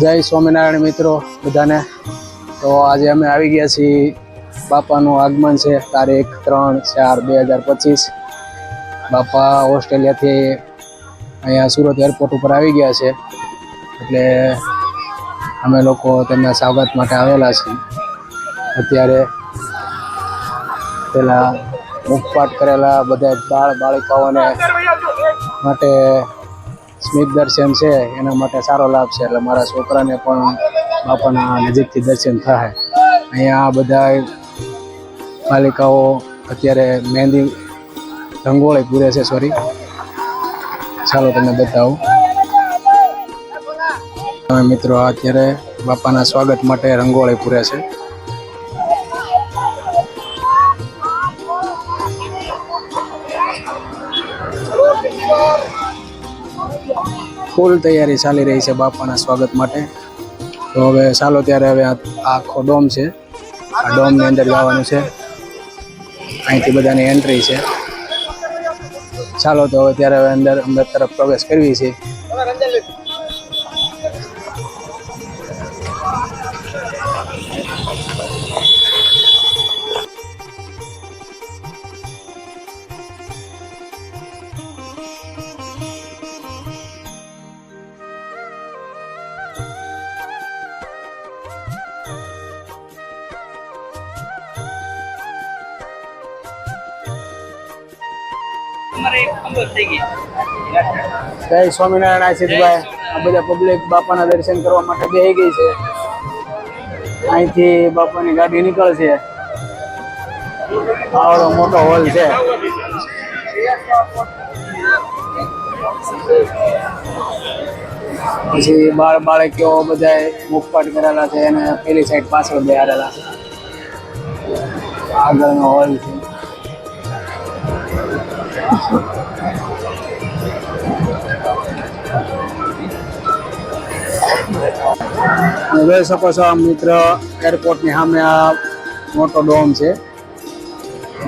જય સ્વામિનારાયણ મિત્રો બધાને। તો આજે અમે આવી ગયા છીએ, બાપાનું આગમન છે તારીખ 3/4/2025। બાપા ઓસ્ટ્રેલિયાથી અહીંયા સુરત એરપોર્ટ ઉપર આવી ગયા છે, એટલે અમે લોકો તેમના સ્વાગત માટે આવેલા છીએ। અત્યારે પેલા મુખપાઠ કરેલા બધા બાળિકાઓને માટે સ્મિત દર્શન છે, એના માટે સારો લાભ છે, એટલે મારા છોકરાને પણ બાપાના નજીકથી દર્શન થાય। અહીંયા બધા બાલિકાઓ અત્યારે મહેંદી રંગોળી પૂરે છે। સોરી, ચાલો તમને બતાવું। તમે મિત્રો અત્યારે બાપાના સ્વાગત માટે રંગોળી પૂરે છે। ફૂલ તૈયારી ચાલી રહી છે બાપાના સ્વાગત માટે। તો હવે ચાલો ત્યારે હવે આખો ડોમ છે, આ ડોમની અંદર જવાનું છે, અહીંથી બધાની એન્ટ્રી છે। ચાલો તો હવે ત્યારે હવે અંદર તરફ પ્રવેશ કરવી છે। જય સ્વામિનારાયણ આશિષભાઈ। આ બધા પબ્લિક બાપાના દર્શન કરવા માટે બેસી ગઈ છે। અહીંથી બાપાની ગાડી નીકળશે, આવડો મોટો હોલ છે। પછી બાળકીઓ બધા મુખપાઠ કરેલા છે, અને પેલી સાઈડ પાછળ બેહારેલા છે। આગળનો હોલ છે। જોઈ શકો છો મિત્ર, એરપોર્ટની સામે આ મોટો ડોમ છે।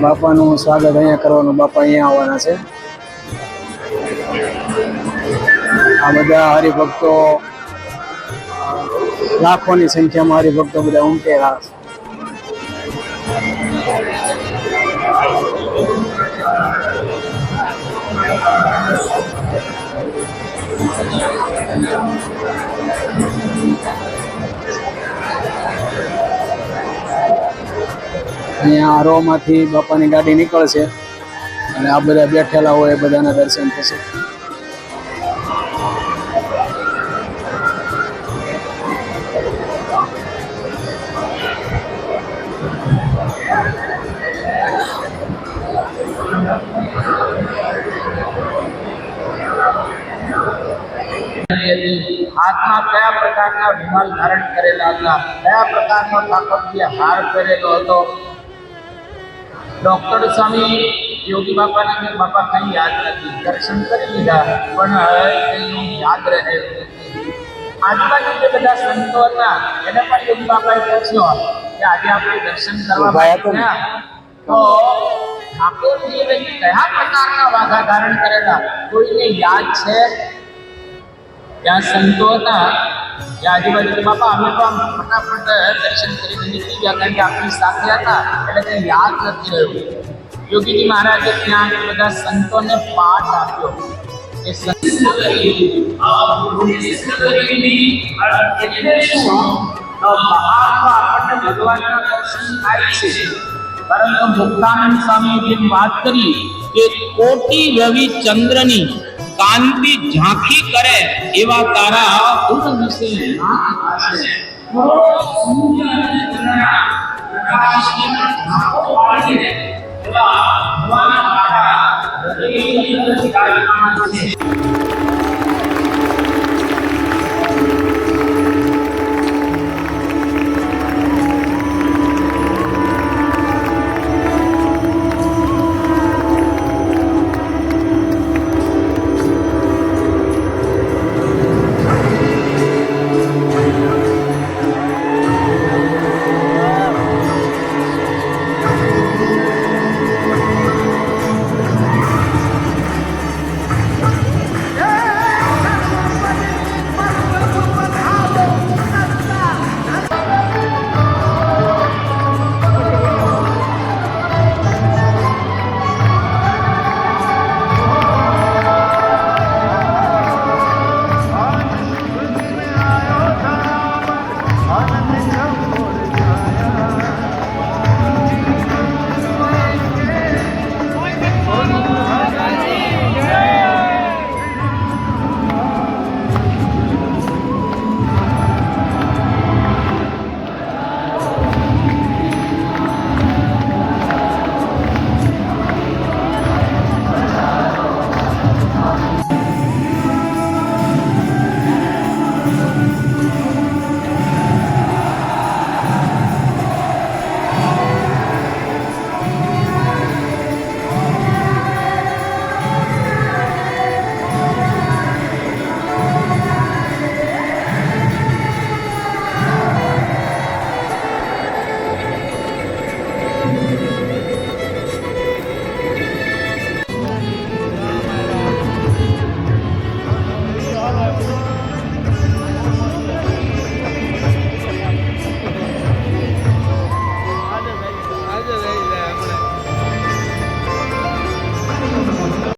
બાપાનું સ્વાગત અહીંયા કરવાનું, બાપા અહીંયા આવવાના છે। આ બધા હરિભક્તો, લાખોની સંખ્યામાં હરિભક્તો બધા ઉમટેલા છે। અહીંયા રો માંથી બાપાની ગાડી નીકળશે, અને આ બધા બેઠેલા હોય એ બધાના દર્શન થશે। હાથમાં કયા પ્રકારના રૂમાલ ધારણ કરેલા હતા, કયા પ્રકારનો કાકડીય હાર પહેરેલો હતો। ડોક્ટર સ્વામી યોગી બાપાને બાપા કંઈ યાદ નથી, દર્શન કરી લીધા પણ હવે કંઈ યાદ રહે। આજુબાજુ જે બધા સંતો હતા એને પણ યોગી બાપાએ પૂછ્યો કે આજે આપણે દર્શન કરવા ગયા તો ઠાકોરજીએ કયા પ્રકારના વાઘા ધારણ કરેલા, કોઈને યાદ છે? ત્યાં સંતો હતા, ત્યાં આજુબાજુ બાપા અમે તો ફટાફટ દર્શન કરીને નીકળી ગયા, કારણ કે આપણી સાથે હતા એટલે કંઈ યાદ નથી રહ્યું। યોગીજી મહારાજે ત્યાં બધા સંતોને પાઠ આપ્યો કે એટલે શું, બહારમાં આપણને ભગવાનના દર્શન થાય છે, પરંતુ મુક્તાનંદ સ્વામીએ જેમ વાત કરી કે કોટી રવિ ચંદ્રની કાંતિ ઝાંખી કરે એવા તારા ઉન વિશે નાથ